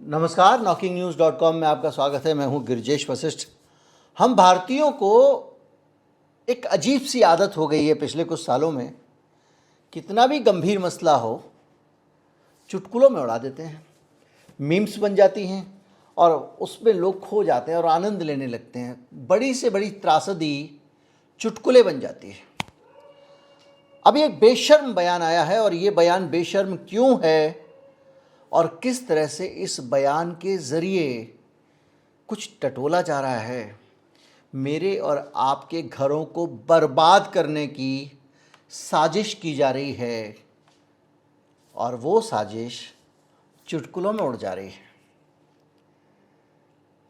नमस्कार, knocking-news.com में आपका स्वागत है। मैं हूं गिरिजेश वशिष्ठ। हम भारतीयों को एक अजीब सी आदत हो गई है पिछले कुछ सालों में, कितना भी गंभीर मसला हो चुटकुलों में उड़ा देते हैं। मीम्स बन जाती हैं और उसमें लोग खो जाते हैं और आनंद लेने लगते हैं। बड़ी से बड़ी त्रासदी चुटकुले बन जाती है। अभी एक बेशर्म बयान आया है और ये बयान बेशर्म क्यों है और किस तरह से इस बयान के ज़रिए कुछ टटोला जा रहा है, मेरे और आपके घरों को बर्बाद करने की साजिश की जा रही है और वो साजिश चुटकुलों में उड़ जा रही है।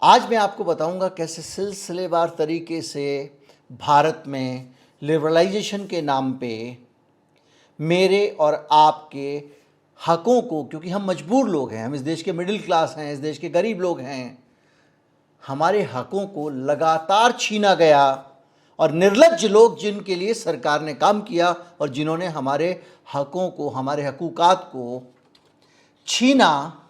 आज मैं आपको बताऊंगा कैसे सिलसिलेवार तरीके से भारत में लिबरलाइजेशन के नाम पे मेरे और आपके हकों को, क्योंकि हम मजबूर लोग हैं, हम इस देश के मिडिल क्लास हैं, इस देश के गरीब लोग हैं, हमारे हकों को लगातार छीना गया और निर्लज्ज लोग जिनके लिए सरकार ने काम किया और जिन्होंने हमारे हकों को, हमारे हकूकात को छीना,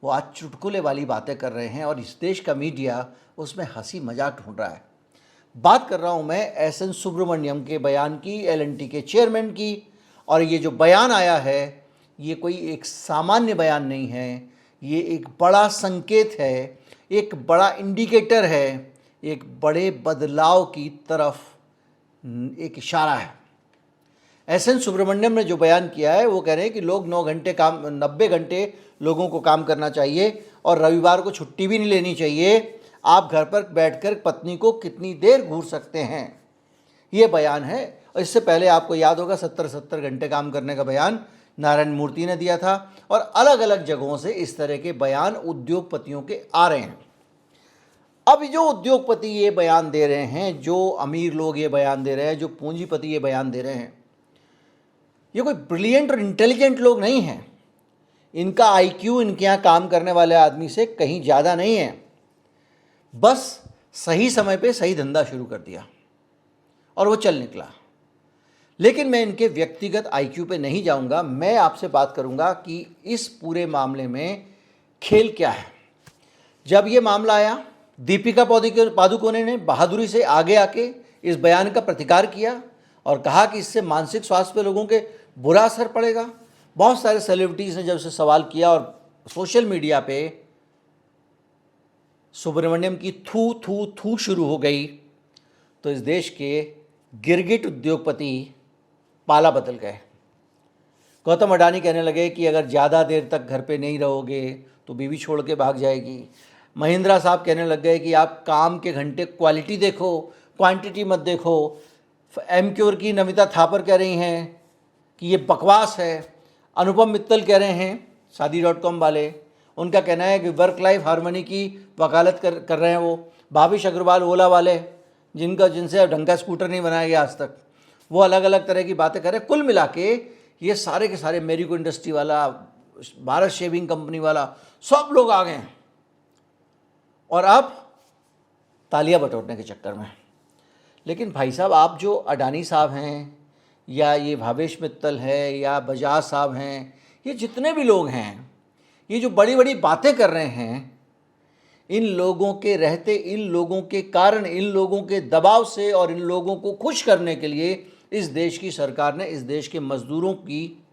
वो आज चुटकुले वाली बातें कर रहे हैं और इस देश का मीडिया उसमें हंसी मजाक ढूंढ रहा है। बात कर रहा हूं मैं एस.एन. सुब्रमण्यम के बयान की, एल.एन.टी. के चेयरमैन की। और ये जो बयान आया है ये कोई एक सामान्य बयान नहीं है, ये एक बड़ा संकेत है, एक बड़ा इंडिकेटर है, एक बड़े बदलाव की तरफ एक इशारा है। एस.एन. सुब्रमण्यम ने जो बयान किया है वो कह रहे हैं कि लोग 90 घंटे लोगों को काम करना चाहिए और रविवार को छुट्टी भी नहीं लेनी चाहिए। आप घर पर बैठकर पत्नी को कितनी देर घूर सकते हैं, ये बयान है। और इससे पहले आपको याद होगा 70 घंटे काम करने का बयान नारायण मूर्ति ने दिया था और अलग अलग जगहों से इस तरह के बयान उद्योगपतियों के आ रहे हैं। अब जो उद्योगपति ये बयान दे रहे हैं, जो अमीर लोग ये बयान दे रहे हैं, जो पूंजीपति ये बयान दे रहे हैं, ये कोई ब्रिलियंट और इंटेलिजेंट लोग नहीं हैं। इनका आईक्यू इनके यहाँ काम करने वाले आदमी से कहीं ज़्यादा नहीं है। बस सही समय पे सही धंधा शुरू कर दिया और वो चल निकला। लेकिन मैं इनके व्यक्तिगत आईक्यू पे नहीं जाऊंगा। मैं आपसे बात करूंगा कि इस पूरे मामले में खेल क्या है। जब ये मामला आया, दीपिका पादुकोणे ने बहादुरी से आगे आके इस बयान का प्रतिकार किया और कहा कि इससे मानसिक स्वास्थ्य पे लोगों के बुरा असर पड़ेगा। बहुत सारे सेलिब्रिटीज़ ने जब से सवाल किया और सोशल मीडिया पे सुब्रमण्यम की थू थू थू शुरू हो गई, तो इस देश के गिरगिट उद्योगपति पाला बदल गए। गौतम अडानी कहने लगे कि अगर ज़्यादा देर तक घर पे नहीं रहोगे तो बीवी छोड़ के भाग जाएगी। महिंद्रा साहब कहने लग गए कि आप काम के घंटे क्वालिटी देखो, क्वांटिटी मत देखो। एमक्योर की नमिता थापर कह रही हैं कि ये बकवास है। अनुपम मित्तल कह रहे हैं, शादी.com वाले, उनका कहना है कि वर्क लाइफ हार्मनी की वकालत कर रहे हैं वो। भाविश अग्रवाल ओला वाले, जिनसे ढंग का स्कूटर नहीं बनाया गया आज तक, वो अलग अलग तरह की बातें करें। कुल मिला के ये सारे के सारे मेरिको इंडस्ट्री वाला, भारत शेविंग कंपनी वाला, सब लोग आ गए हैं और अब तालियां बटोरने के चक्कर में। लेकिन भाई साहब, आप जो अडानी साहब हैं या ये भावेश मित्तल है या बजाज साहब हैं, ये जितने भी लोग हैं, ये जो बड़ी बड़ी बातें कर रहे हैं, इन लोगों के रहते, इन लोगों के कारण, इन लोगों के दबाव से और इन लोगों को खुश करने के लिए इस देश की सरकार ने इस देश के मज़दूरों की,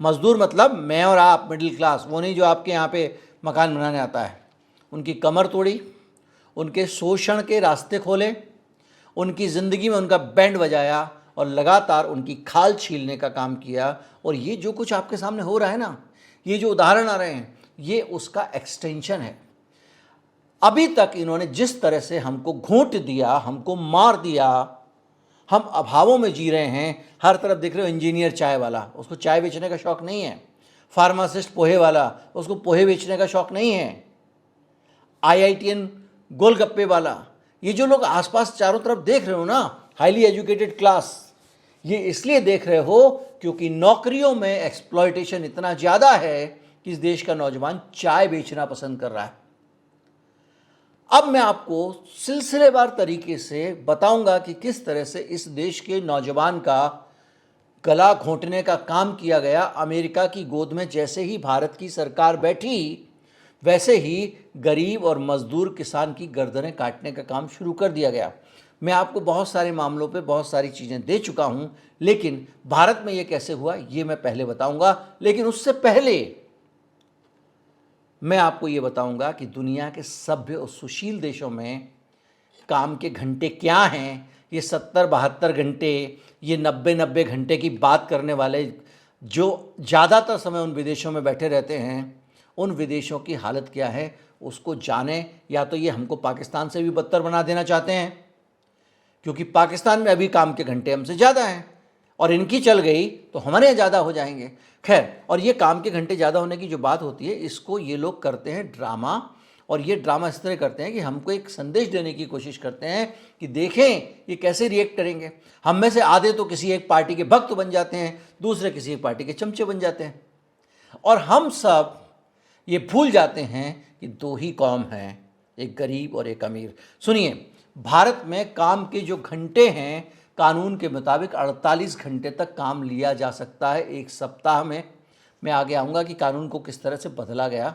मज़दूर मतलब मैं और आप, मिडिल क्लास, वो नहीं जो आपके यहाँ पे मकान बनाने आता है, उनकी कमर तोड़ी, उनके शोषण के रास्ते खोले, उनकी ज़िंदगी में उनका बैंड बजाया और लगातार उनकी खाल छीलने का काम किया। और ये जो कुछ आपके सामने हो रहा है ना, ये जो उदाहरण आ रहे हैं, ये उसका एक्सटेंशन है। अभी तक इन्होंने जिस तरह से हमको घूंट दिया, हमको मार दिया, हम अभावों में जी रहे हैं। हर तरफ देख रहे हो, इंजीनियर चाय वाला, उसको चाय बेचने का शौक़ नहीं है। फार्मासिस्ट पोहे वाला, उसको पोहे बेचने का शौक़ नहीं है। IITian गोलगप्पे वाला, ये जो लोग आसपास चारों तरफ देख रहे हो ना, हाईली एजुकेटेड क्लास, ये इसलिए देख रहे हो क्योंकि नौकरियों में एक्सप्लॉयटेशन इतना ज़्यादा है कि इस देश का नौजवान चाय बेचना पसंद कर रहा है। अब मैं आपको सिलसिलेवार तरीके से बताऊंगा कि किस तरह से इस देश के नौजवान का गला घोंटने का काम किया गया। अमेरिका की गोद में जैसे ही भारत की सरकार बैठी, वैसे ही गरीब और मजदूर किसान की गर्दनें काटने का काम शुरू कर दिया गया। मैं आपको बहुत सारे मामलों पे बहुत सारी चीज़ें दे चुका हूँ, लेकिन भारत में ये कैसे हुआ ये मैं पहले बताऊंगा। लेकिन उससे पहले मैं आपको ये बताऊंगा कि दुनिया के सभ्य और सुशील देशों में काम के घंटे क्या हैं। ये 70-72 घंटे, ये 90-90 घंटे की बात करने वाले जो ज़्यादातर समय उन विदेशों में बैठे रहते हैं, उन विदेशों की हालत क्या है उसको जाने। या तो ये हमको पाकिस्तान से भी बदतर बना देना चाहते हैं, क्योंकि पाकिस्तान में अभी काम के घंटे हमसे ज़्यादा हैं, और इनकी चल गई तो हमारे यहाँ ज़्यादा हो जाएंगे। खैर, और ये काम के घंटे ज़्यादा होने की जो बात होती है, इसको ये लोग करते हैं ड्रामा। और ये ड्रामा इस तरह करते हैं कि हमको एक संदेश देने की कोशिश करते हैं कि देखें ये कैसे रिएक्ट करेंगे। हम में से आधे तो किसी एक पार्टी के भक्त बन जाते हैं, दूसरे किसी एक पार्टी के चमचे बन जाते हैं, और हम सब ये भूल जाते हैं कि दो ही कौम हैं, एक गरीब और एक अमीर। सुनिए, भारत में काम के जो घंटे हैं, कानून के मुताबिक 48 घंटे तक काम लिया जा सकता है एक सप्ताह में। मैं आगे आऊँगा कि कानून को किस तरह से बदला गया,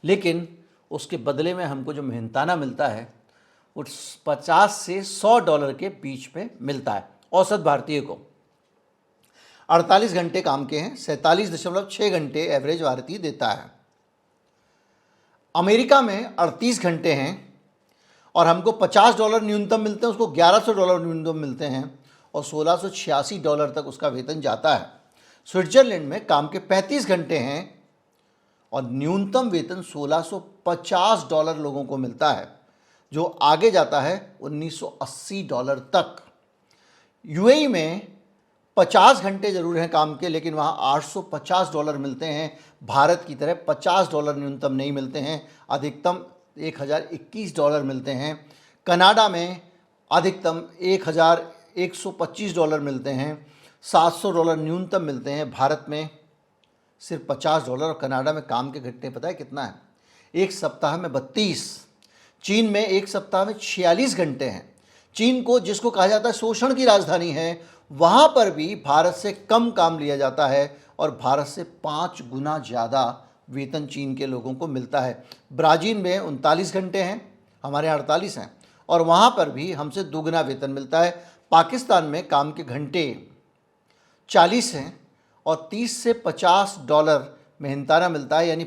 लेकिन उसके बदले में हमको जो मेहनताना मिलता है वो 50 से $100 के बीच में मिलता है औसत भारतीय को। 48 घंटे काम के हैं, 47.6 घंटे एवरेज भारतीय देता है। अमेरिका में 38 घंटे हैं और हमको $50 न्यूनतम मिलते हैं, उसको $1100 न्यूनतम मिलते हैं और $1686 तक उसका वेतन जाता है। स्विट्जरलैंड में काम के 35 घंटे हैं और न्यूनतम वेतन $1650 लोगों को मिलता है, जो आगे जाता है $1980 तक। यूएई में 50 घंटे ज़रूर हैं काम के, लेकिन वहाँ $850 मिलते हैं। भारत की तरह $50 न्यूनतम नहीं मिलते हैं, अधिकतम $1021 मिलते हैं। कनाडा में अधिकतम $1125 मिलते हैं, $700 न्यूनतम मिलते हैं। भारत में सिर्फ $50 और कनाडा में काम के घंटे पता है कितना है? एक सप्ताह में 32। चीन में एक सप्ताह में 46 घंटे हैं। चीन को, जिसको कहा जाता है शोषण की राजधानी है, वहाँ पर भी भारत से कम काम लिया जाता है और भारत से 5 गुना ज़्यादा वेतन चीन के लोगों को मिलता है। ब्राज़ील में 39 घंटे हैं, हमारे 48 हैं, और वहाँ पर भी हमसे दुगना वेतन मिलता है। पाकिस्तान में काम के घंटे 40 हैं और $30 से $50 मेहनताना मिलता है। यानी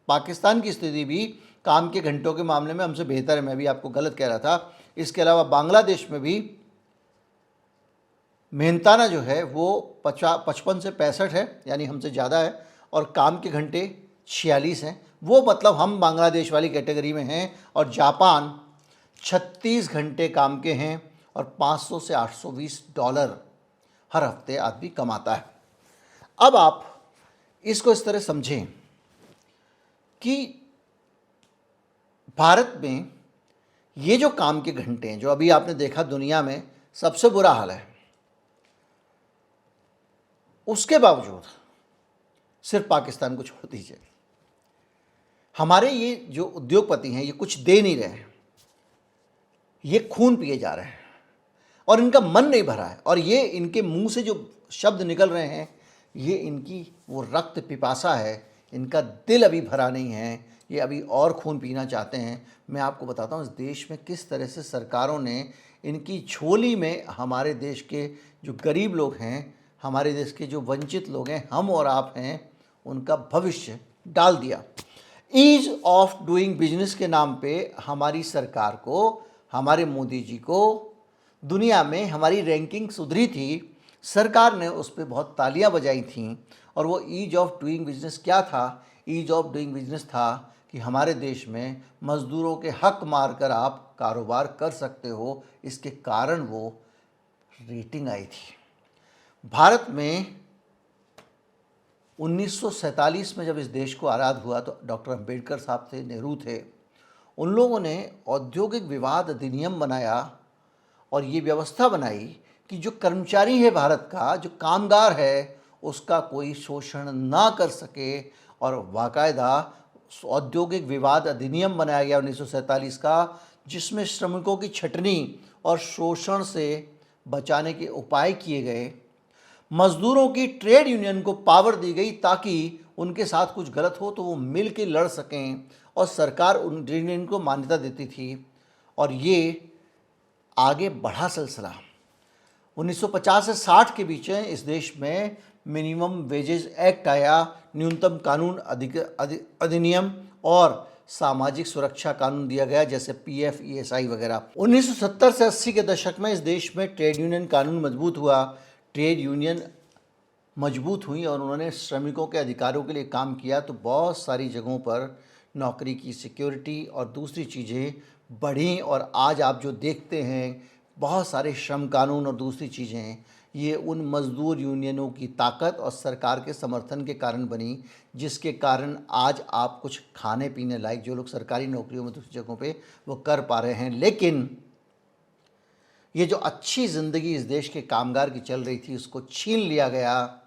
पाकिस्तान की स्थिति भी काम के घंटों के मामले में हमसे बेहतर है। मैं भी आपको गलत कह रहा था। इसके अलावा बांग्लादेश में भी मेहनताना जो है वो 55 से 65 है, यानी हमसे ज़्यादा है, और काम के घंटे 46 हैं। वो मतलब हम बांग्लादेश वाली कैटेगरी में हैं। और जापान 36 घंटे काम के हैं और $500 से $820 हर हफ्ते आदमी कमाता है। अब आप इसको इस तरह समझें कि भारत में ये जो काम के घंटे हैं, जो अभी आपने देखा दुनिया में सबसे बुरा हाल है, उसके बावजूद सिर्फ पाकिस्तान को छोड़ दीजिए, हमारे ये जो उद्योगपति हैं ये कुछ दे नहीं रहे हैं, ये खून पिए जा रहे हैं और इनका मन नहीं भरा है। और ये इनके मुंह से जो शब्द निकल रहे हैं, ये इनकी वो रक्त पिपासा है, इनका दिल अभी भरा नहीं है, ये अभी और खून पीना चाहते हैं। मैं आपको बताता हूँ इस देश में किस तरह से सरकारों ने इनकी झोली में हमारे देश के जो गरीब लोग हैं, हमारे देश के जो वंचित लोग हैं, हम और आप हैं, उनका भविष्य डाल दिया। ईज ऑफ डूइंग बिजनेस के नाम पे हमारी सरकार को, हमारे मोदी जी को दुनिया में हमारी रैंकिंग सुधरी थी, सरकार ने उस पर बहुत तालियां बजाई थीं। और वो ईज ऑफ डूइंग बिजनेस क्या था? ईज ऑफ डूइंग बिजनेस था कि हमारे देश में मज़दूरों के हक मारकर आप कारोबार कर सकते हो। इसके कारण वो रेटिंग आई थी। भारत में 1947 में जब इस देश को आज़ाद हुआ तो डॉक्टर अंबेडकर साहब थे, नेहरू थे, उन लोगों ने औद्योगिक विवाद अधिनियम बनाया और ये व्यवस्था बनाई कि जो कर्मचारी है भारत का, जो कामगार है, उसका कोई शोषण ना कर सके। और बाकायदा औद्योगिक विवाद अधिनियम बनाया गया 1947 का, जिसमें श्रमिकों की छटनी और शोषण से बचाने के उपाय किए गए। मज़दूरों की ट्रेड यूनियन को पावर दी गई ताकि उनके साथ कुछ गलत हो तो वो मिल के लड़ सकें और सरकार उन ट्रेड यूनियन को मान्यता देती थी और ये आगे बढ़ा सिलसिला। 1950 से 60 के बीच में इस देश में मिनिमम वेजेस एक्ट आया, न्यूनतम कानून अधिनियम और सामाजिक सुरक्षा कानून दिया गया, जैसे पीएफ, ईएसआई वगैरह। 1970 से 80 के दशक में इस देश में ट्रेड यूनियन कानून मजबूत हुआ, ट्रेड यूनियन मजबूत हुई और उन्होंने श्रमिकों के अधिकारों के लिए काम किया, तो बहुत सारी जगहों पर नौकरी की सिक्योरिटी और दूसरी चीज़ें बढ़ी। और आज आप जो देखते हैं बहुत सारे श्रम कानून और दूसरी चीज़ें, ये उन मज़दूर यूनियनों की ताकत और सरकार के समर्थन के कारण बनी, जिसके कारण आज आप कुछ खाने पीने लायक जो लोग सरकारी नौकरियों में दूसरी जगहों पे वो कर पा रहे हैं। लेकिन ये जो अच्छी ज़िंदगी इस देश के कामगार की चल रही थी, उसको छीन लिया गया।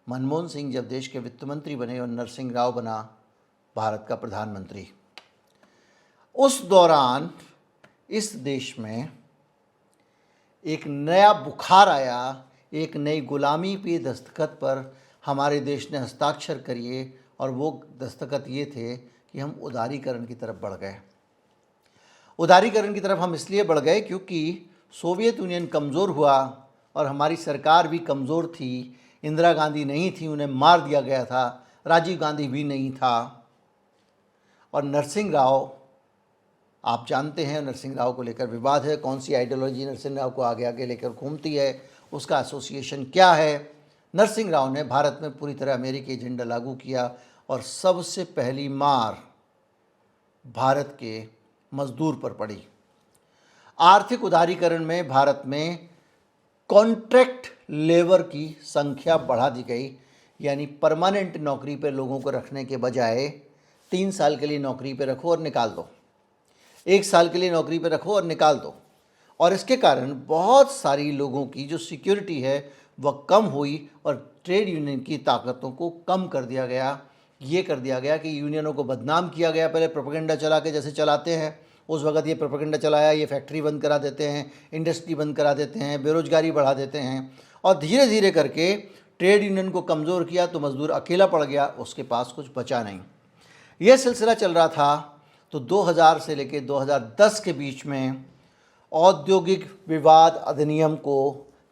मनमोहन सिंह जब देश के वित्त मंत्री बने और नरसिंह राव बना भारत का प्रधानमंत्री, उस दौरान इस देश में एक नया बुखार आया, एक नई गुलामी पे दस्तखत पर हमारे देश ने हस्ताक्षर करिए और वो दस्तखत ये थे कि हम उदारीकरण की तरफ बढ़ गए। उदारीकरण की तरफ हम इसलिए बढ़ गए क्योंकि सोवियत यूनियन कमज़ोर हुआ और हमारी सरकार भी कमज़ोर थी। इंदिरा गांधी नहीं थी, उन्हें मार दिया गया था, राजीव गांधी भी नहीं था। और नरसिंह राव, आप जानते हैं नरसिंह राव को लेकर विवाद है, कौन सी आइडियोलॉजी नरसिंह राव को आगे आगे लेकर घूमती है, उसका एसोसिएशन क्या है। नरसिंह राव ने भारत में पूरी तरह अमेरिकी एजेंडा लागू किया और सबसे पहली मार भारत के मजदूर पर पड़ी। आर्थिक उदारीकरण में भारत में कॉन्ट्रैक्ट लेबर की संख्या बढ़ा दी गई, यानी परमानेंट नौकरी पर लोगों को रखने के बजाय 3 साल के लिए नौकरी पर रखो और निकाल दो, 1 साल के लिए नौकरी पर रखो और निकाल दो। और इसके कारण बहुत सारी लोगों की जो सिक्योरिटी है वह कम हुई और ट्रेड यूनियन की ताकतों को कम कर दिया गया। ये कर दिया गया कि यूनियनों को बदनाम किया गया, पहले प्रोपेगेंडा चला के जैसे चलाते हैं उस वक्त ये प्रोपेगेंडा चलाया, ये फैक्ट्री बंद करा देते हैं, इंडस्ट्री बंद करा देते हैं, बेरोजगारी बढ़ा देते हैं और धीरे धीरे करके ट्रेड यूनियन को कमज़ोर किया तो मज़दूर अकेला पड़ गया, उसके पास कुछ बचा नहीं। यह सिलसिला चल रहा था। तो 2000 से लेकर 2010 के बीच में औद्योगिक विवाद अधिनियम को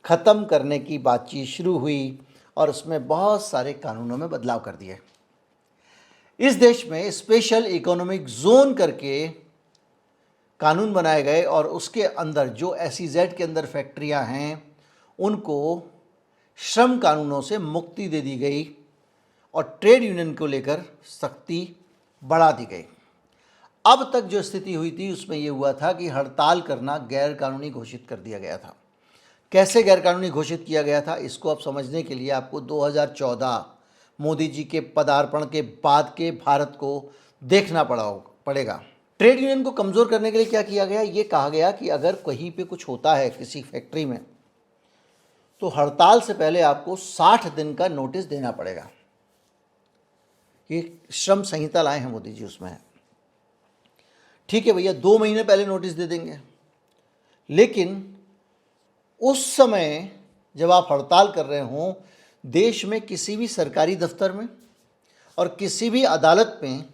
ख़त्म करने की बातचीत शुरू हुई और उसमें बहुत सारे कानूनों में बदलाव कर दिए। इस देश में स्पेशल इकोनॉमिक जोन करके कानून बनाए गए और उसके अंदर जो SEZ के अंदर फैक्ट्रियां हैं उनको श्रम कानूनों से मुक्ति दे दी गई और ट्रेड यूनियन को लेकर सख्ती बढ़ा दी गई। अब तक जो स्थिति हुई थी उसमें यह हुआ था कि हड़ताल करना गैर कानूनी घोषित कर दिया गया था। कैसे गैर कानूनी घोषित किया गया था, इसको आप समझने के लिए आपको 2014 मोदी जी के पदार्पण के बाद के भारत को देखना पड़ेगा। ट्रेड यूनियन को कमज़ोर करने के लिए क्या किया गया, ये कहा गया कि अगर कहीं पे कुछ होता है किसी फैक्ट्री में तो हड़ताल से पहले आपको 60 दिन का नोटिस देना पड़ेगा। ये श्रम संहिता लाए हैं मोदी जी, उसमें ठीक है भैया 2 महीने पहले नोटिस दे देंगे, लेकिन उस समय जब आप हड़ताल कर रहे हों देश में किसी भी सरकारी दफ्तर में और किसी भी अदालत में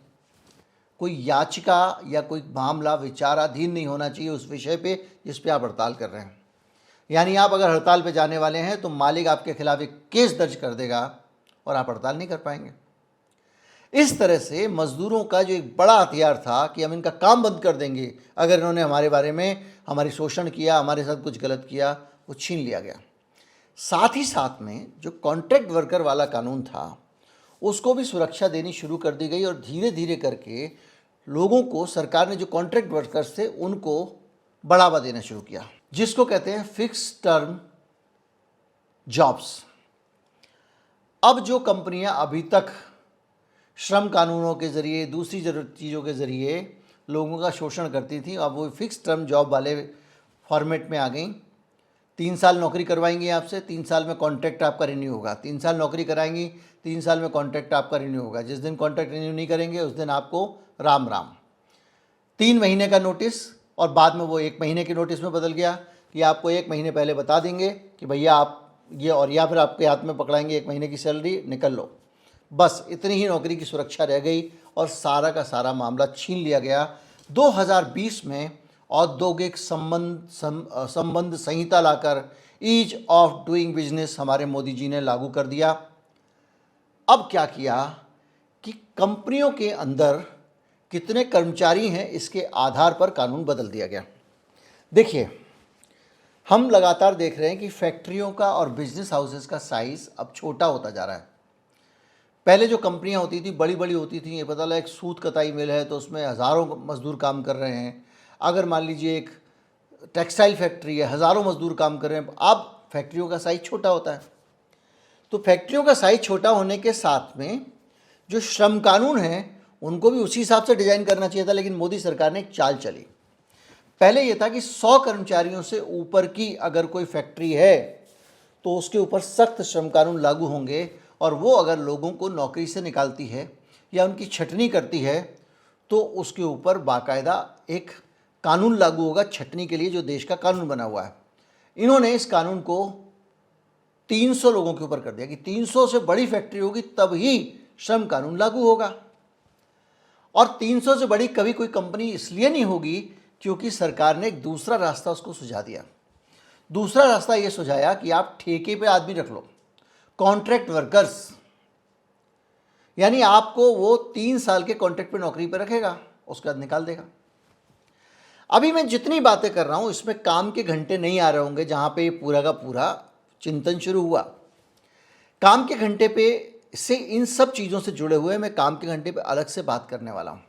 कोई याचिका या कोई मामला विचाराधीन नहीं होना चाहिए उस विषय पे जिस पे आप हड़ताल कर रहे हैं। यानी आप अगर हड़ताल पे जाने वाले हैं तो मालिक आपके खिलाफ एक केस दर्ज कर देगा और आप हड़ताल नहीं कर पाएंगे। इस तरह से मज़दूरों का जो एक बड़ा हथियार था कि हम इनका काम बंद कर देंगे अगर इन्होंने हमारे बारे में हमारी शोषण किया, हमारे साथ कुछ गलत किया, वो छीन लिया गया। साथ ही साथ में जो कॉन्ट्रैक्ट वर्कर वाला कानून था उसको भी सुरक्षा देनी शुरू कर दी गई और धीरे धीरे करके लोगों को सरकार ने जो कॉन्ट्रैक्ट वर्कर्स थे उनको बढ़ावा देना शुरू किया, जिसको कहते हैं फिक्स टर्म जॉब्स। अब जो कंपनियां अभी तक श्रम कानूनों के ज़रिए दूसरी चीज़ों के ज़रिए लोगों का शोषण करती थी, अब वो फिक्स टर्म जॉब वाले फॉर्मेट में आ गई। 3 साल नौकरी करवाएंगी आपसे, 3 साल में कॉन्ट्रैक्ट आपका रिन्यू होगा। 3 साल नौकरी कराएंगी, 3 साल में कॉन्ट्रैक्ट आपका रिन्यू होगा। जिस दिन कॉन्ट्रैक्ट रिन्यू नहीं करेंगे उस दिन आपको राम राम। 3 महीने का नोटिस और बाद में वो 1 महीने के नोटिस में बदल गया कि आपको 1 महीने पहले बता देंगे कि भैया आप ये, और या फिर आपके हाथ में पकड़ाएंगे 1 महीने की सैलरी, निकल लो। बस इतनी ही नौकरी की सुरक्षा रह गई और सारा का सारा मामला छीन लिया गया। 2020 में औद्योगिक संबंध संहिता लाकर ईज ऑफ डूइंग बिजनेस हमारे मोदी जी ने लागू कर दिया। अब क्या किया कि कंपनियों के अंदर कितने कर्मचारी हैं इसके आधार पर कानून बदल दिया गया। देखिए, हम लगातार देख रहे हैं कि फैक्ट्रियों का और बिजनेस हाउसेस का साइज़ अब छोटा होता जा रहा है। पहले जो कंपनियां होती थी बड़ी बड़ी होती थी, ये पता लगा एक सूत कताई मिल है तो उसमें हज़ारों मज़दूर काम कर रहे हैं। अगर मान लीजिए एक टेक्सटाइल फैक्ट्री है, हज़ारों मज़दूर काम कर रहे हैं। अब फैक्ट्रियों का साइज़ छोटा होता है, तो फैक्ट्रियों का साइज़ छोटा होने के साथ में जो श्रम कानून है उनको भी उसी हिसाब से डिज़ाइन करना चाहिए था। लेकिन मोदी सरकार ने एक चाल चली। पहले ये था कि 100 कर्मचारियों से ऊपर की अगर कोई फैक्ट्री है तो उसके ऊपर सख्त श्रम कानून लागू होंगे, और वो अगर लोगों को नौकरी से निकालती है या उनकी छटनी करती है तो उसके ऊपर बाकायदा एक कानून लागू होगा छटनी के लिए, जो देश का कानून बना हुआ है। इन्होंने इस कानून को 300 लोगों के ऊपर कर दिया कि 300 से बड़ी फैक्ट्री होगी तब ही श्रम कानून लागू होगा। और 300 से बड़ी कभी कोई कंपनी इसलिए नहीं होगी क्योंकि सरकार ने एक दूसरा रास्ता उसको सुझा दिया। दूसरा रास्ता ये सुझाया कि आप ठेके पे आदमी रख लो, कॉन्ट्रैक्ट वर्कर्स, यानी आपको वो 3 साल के कॉन्ट्रैक्ट पे नौकरी पे रखेगा, उसके बाद निकाल देगा। अभी मैं जितनी बातें कर रहा हूँ इसमें काम के घंटे नहीं आ रहे होंगे, जहाँ पे ये पूरा का पूरा चिंतन शुरू हुआ। काम के घंटे पे से इन सब चीज़ों से जुड़े हुए मैं काम के घंटे पे अलग से बात करने वाला हूँ।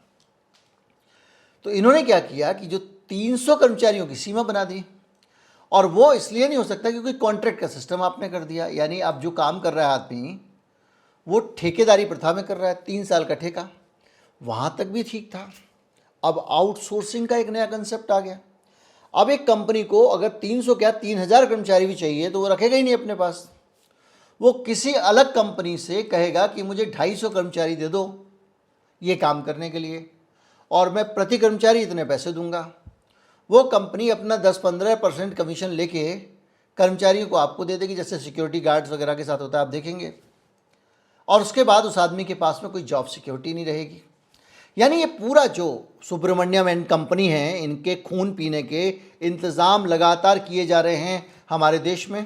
तो इन्होंने क्या किया कि जो 300 कर्मचारियों की सीमा बना दी, और वो इसलिए नहीं हो सकता क्योंकि कॉन्ट्रैक्ट का सिस्टम आपने कर दिया। यानी अब जो काम कर रहा है आदमी वो ठेकेदारी प्रथा में कर रहा है, 3 साल का ठेका, वहाँ तक भी ठीक था। अब आउटसोर्सिंग का एक नया कंसेप्ट आ गया। अब एक कंपनी को अगर 300 क्या 3000 कर्मचारी भी चाहिए तो वो रखेगा ही नहीं अपने पास। वो किसी अलग कंपनी से कहेगा कि मुझे 250 कर्मचारी दे दो ये काम करने के लिए, और मैं प्रति कर्मचारी इतने पैसे दूंगा। वो कंपनी अपना 10-15% कमीशन लेके कर्मचारियों को आपको दे देगी, जैसे सिक्योरिटी गार्ड्स वगैरह के साथ होता है, आप देखेंगे। और उसके बाद उस आदमी के पास में कोई जॉब सिक्योरिटी नहीं रहेगी। यानी ये पूरा जो सुब्रमण्यम एंड कंपनी है, इनके खून पीने के इंतज़ाम लगातार किए जा रहे हैं हमारे देश में।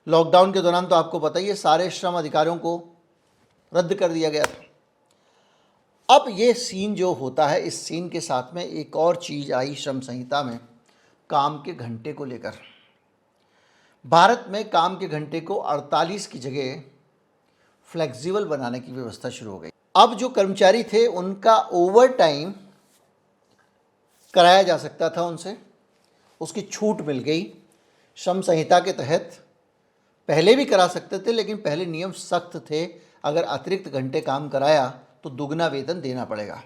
लॉकडाउन के दौरान तो आपको पता ही है सारे श्रम अधिकारियों को रद्द कर दिया गया था। अब ये सीन जो होता है, इस सीन के साथ में एक और चीज़ आई श्रम संहिता में, काम के घंटे को लेकर। भारत में काम के घंटे को 48 की जगह फ्लेक्सिबल बनाने की व्यवस्था शुरू हो गई। अब जो कर्मचारी थे उनका ओवर टाइम कराया जा सकता था उनसे, उसकी छूट मिल गई। श्रम संहिता के तहत पहले भी करा सकते थे, लेकिन पहले नियम सख्त थे, अगर अतिरिक्त घंटे काम कराया तो दुगना वेतन देना पड़ेगा।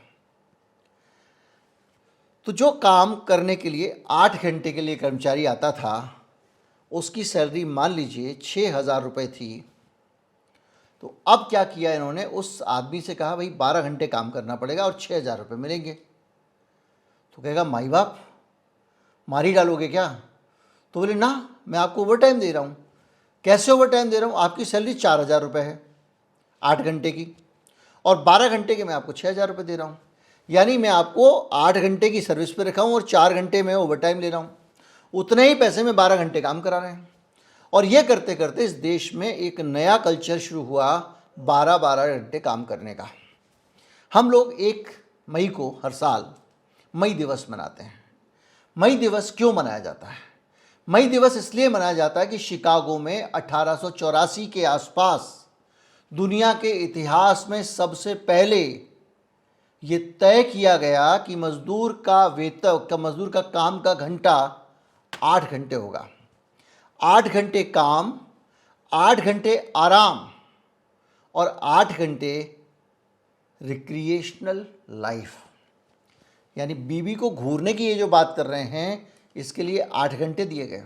तो जो काम करने के लिए 8 घंटे के लिए कर्मचारी आता था, उसकी सैलरी मान लीजिए 6000 रुपये थी। तो अब क्या किया इन्होंने, उस आदमी से कहा भाई 12 घंटे काम करना पड़ेगा और 6000 रुपये मिलेंगे। तो कहेगा माई बाप मारी डालोगे क्या? तो बोले ना, मैं आपको ओवर टाइम दे रहा हूँ। कैसे ओवर टाइम दे रहा हूँ? आपकी सैलरी 4000 रुपये है 8 घंटे की, और 12 घंटे के मैं आपको 6000 रुपये दे रहा हूँ। यानी मैं आपको 8 घंटे की सर्विस पे रखा हूँ और 4 घंटे में ओवर टाइम ले रहा हूँ। उतने ही पैसे में 12 घंटे काम करा रहे हैं। और ये करते करते इस देश में एक नया कल्चर शुरू हुआ 12-12 घंटे काम करने का। हम लोग 1 मई को हर साल मई दिवस मनाते हैं। मई दिवस क्यों मनाया जाता है? मई दिवस इसलिए मनाया जाता है कि शिकागो में 1884 के आसपास दुनिया के इतिहास में सबसे पहले ये तय किया गया कि मजदूर का काम का घंटा 8 घंटे होगा। 8 घंटे काम, 8 घंटे आराम और 8 घंटे रिक्रिएशनल लाइफ, यानी बीवी को घूरने की ये जो बात कर रहे हैं, इसके लिए 8 घंटे दिए गए।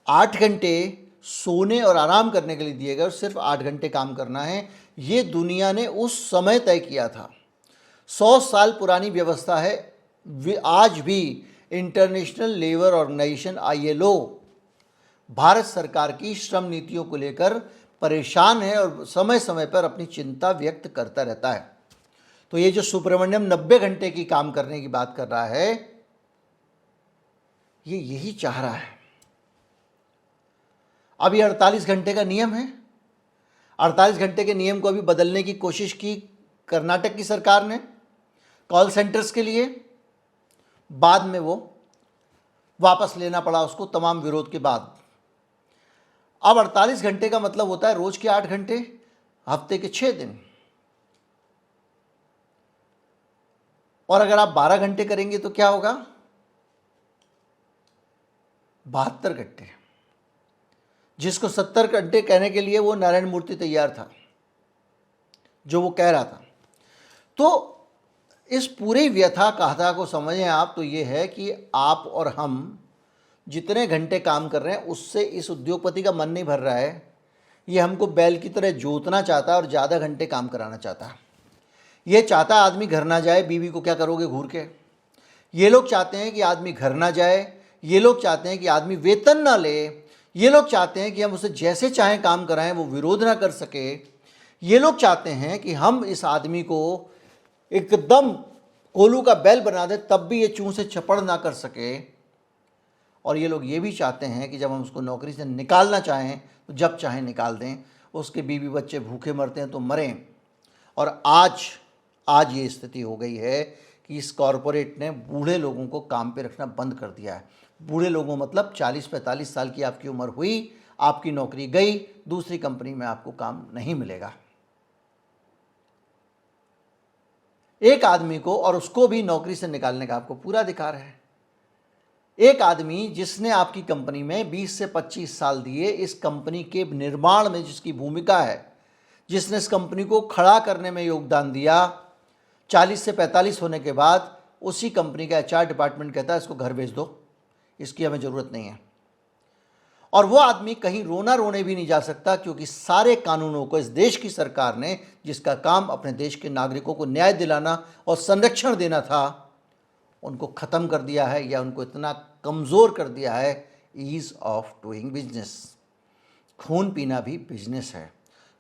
8 घंटे सोने और आराम करने के लिए दिए गए और सिर्फ 8 घंटे काम करना है। ये दुनिया ने उस समय तय किया था। 100 साल पुरानी व्यवस्था है। आज भी international labour organization ILO Bharat सरकार की श्रम नीतियों को लेकर परेशान है और समय समय पर अपनी चिंता व्यक्त करता रहता है। तो ये जो सुब्रमण्यम 90 घंटे की काम करने की बात कर रहा है, ये यही चाह रहा है। अब ये 48 घंटे का नियम है। 48 घंटे के नियम को अभी बदलने की कोशिश की कर्नाटक की सरकार ने कॉल सेंटर्स के लिए, बाद में वो वापस लेना पड़ा उसको तमाम विरोध के बाद। अब 48 घंटे का मतलब होता है रोज के 8 घंटे, हफ्ते के 6 दिन। और अगर आप 12 घंटे करेंगे तो क्या होगा? 72 घंटे। जिसको 70 घंटे कहने के लिए वो नारायण मूर्ति तैयार था, जो वो कह रहा था। तो इस पूरी व्यथा कथा को समझें आप तो ये है कि आप और हम जितने घंटे काम कर रहे हैं उससे इस उद्योगपति का मन नहीं भर रहा है। ये हमको बैल की तरह जोतना चाहता है और ज़्यादा घंटे काम कराना चाहता है। ये चाहता है आदमी घर ना जाए, बीवी को क्या करोगे घूर के। ये लोग चाहते हैं कि आदमी घर ना जाए, ये लोग चाहते हैं कि आदमी वेतन ना ले, ये लोग चाहते हैं कि हम उसे जैसे चाहें काम कराएं, वो विरोध ना कर सके। ये लोग चाहते हैं कि हम इस आदमी को एकदम कोलू का बैल बना दें, तब भी ये चूं से चपड़ ना कर सके। और ये लोग ये भी चाहते हैं कि जब हम उसको नौकरी से निकालना चाहें तो जब चाहें निकाल दें, उसके बीवी बच्चे भूखे मरते हैं तो मरें। और आज ये स्थिति हो गई है कि इस कॉरपोरेट ने बूढ़े लोगों को काम पे रखना बंद कर दिया है। बूढ़े लोगों मतलब 40-45 साल की आपकी उम्र हुई, आपकी नौकरी गई, दूसरी कंपनी में आपको काम नहीं मिलेगा। एक आदमी को, और उसको भी नौकरी से निकालने का आपको पूरा अधिकार है। एक आदमी जिसने आपकी कंपनी में 20 से 25 साल दिए, इस कंपनी के निर्माण में जिसकी भूमिका है, जिसने इस कंपनी को खड़ा करने में योगदान दिया, 40 से 45 होने के बाद उसी कंपनी का HR डिपार्टमेंट कहता है इसको घर भेज दो, इसकी हमें ज़रूरत नहीं है। और वो आदमी कहीं रोना रोने भी नहीं जा सकता, क्योंकि सारे कानूनों को इस देश की सरकार ने, जिसका काम अपने देश के नागरिकों को न्याय दिलाना और संरक्षण देना था, उनको ख़त्म कर दिया है या उनको इतना कमज़ोर कर दिया है। Ease of doing business. खून पीना भी बिजनेस है,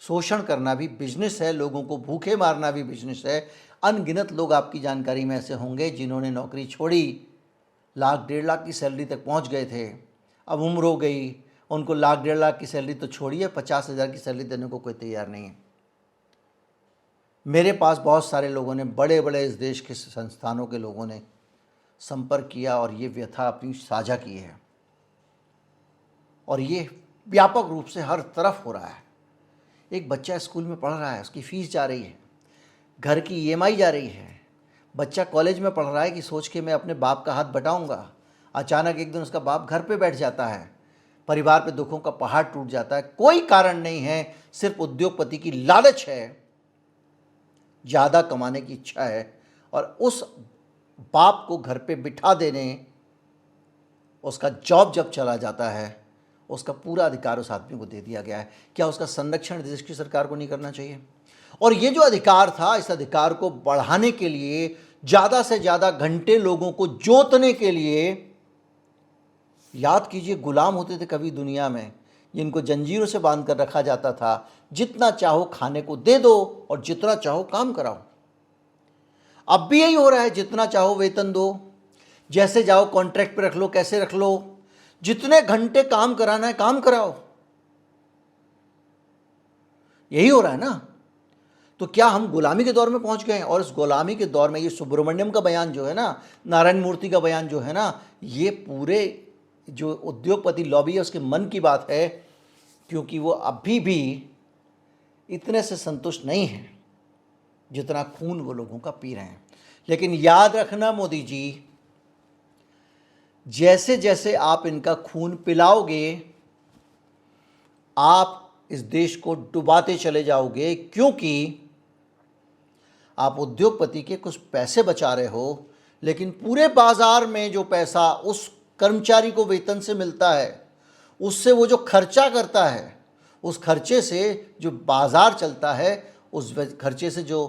शोषण करना भी बिजनेस है, लोगों को भूखे मारना भी बिजनेस है। अनगिनत लोग आपकी जानकारी में ऐसे होंगे जिन्होंने नौकरी छोड़ी, 1,00,000-1,50,000 की सैलरी तक पहुंच गए थे, अब उम्र हो गई, उनको 1,00,000-1,50,000 की सैलरी तो छोड़िए, 50,000 की सैलरी देने को कोई तैयार नहीं है। मेरे पास बहुत सारे लोगों ने, बड़े बड़े इस देश के संस्थानों के लोगों ने संपर्क किया और ये व्यथा अपनी साझा की है। और ये व्यापक रूप से हर तरफ हो रहा है। एक बच्चा स्कूल में पढ़ रहा है, उसकी फ़ीस जा रही है, घर की EMI जा रही है। बच्चा कॉलेज में पढ़ रहा है कि सोच के मैं अपने बाप का हाथ बटाऊंगा, अचानक एक दिन उसका बाप घर पे बैठ जाता है, परिवार पे दुखों का पहाड़ टूट जाता है। कोई कारण नहीं है, सिर्फ उद्योगपति की लालच है, ज़्यादा कमाने की इच्छा है। और उस बाप को घर पे बिठा देने, उसका जॉब जब चला जाता है, उसका पूरा अधिकार उस आदमी को दे दिया गया है। क्या उसका संरक्षण देश की सरकार को नहीं करना चाहिए? और ये जो अधिकार था, इस अधिकार को बढ़ाने के लिए, ज़्यादा से ज़्यादा घंटे लोगों को जोतने के लिए, याद कीजिए गुलाम होते थे कभी दुनिया में, जिनको जंजीरों से बांध कर रखा जाता था। जितना चाहो खाने को दे दो और जितना चाहो काम कराओ। अब भी यही हो रहा है, जितना चाहो वेतन दो, जैसे जाओ कॉन्ट्रैक्ट पे रख लो, कैसे रख लो, जितने घंटे काम कराना है काम कराओ। यही हो रहा है ना। तो क्या हम गुलामी के दौर में पहुंच गए हैं? और इस गुलामी के दौर में ये सुब्रमण्यम का बयान जो है ना, नारायण मूर्ति का बयान जो है ना, ये पूरे जो उद्योगपति लॉबी है उसके मन की बात है, क्योंकि वो अभी भी इतने से संतुष्ट नहीं है जितना खून वो लोगों का पी रहे हैं। लेकिन याद रखना मोदी जी, जैसे जैसे आप इनका खून पिलाओगे, आप इस देश को डुबाते चले जाओगे, क्योंकि आप उद्योगपति के कुछ पैसे बचा रहे हो, लेकिन पूरे बाजार में जो पैसा उस कर्मचारी को वेतन से मिलता है, उससे वो जो खर्चा करता है, उस खर्चे से जो बाजार चलता है, उस खर्चे से जो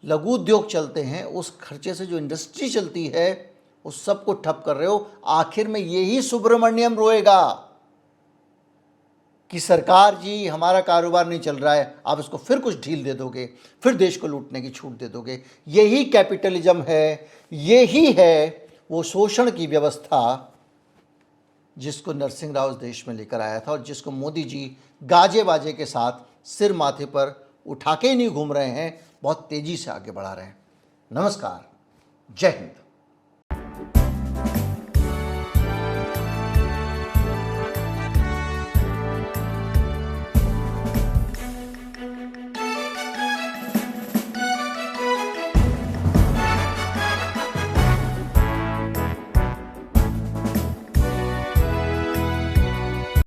लघु उद्योग चलते हैं, उस खर्चे से जो इंडस्ट्री चलती है, उस सब को ठप कर रहे हो। आखिर में यही सुब्रमण्यम रोएगा कि सरकार जी हमारा कारोबार नहीं चल रहा है, आप इसको फिर कुछ ढील दे दोगे, फिर देश को लूटने की छूट दे दोगे। यही कैपिटलिज्म है, यही है वो शोषण की व्यवस्था जिसको नरसिंह राव इस देश में लेकर आया था और जिसको मोदी जी गाजे बाजे के साथ सिर माथे पर उठा के ही नहीं घूम रहे हैं, बहुत तेज़ी से आगे बढ़ा रहे हैं। नमस्कार, जय हिंद।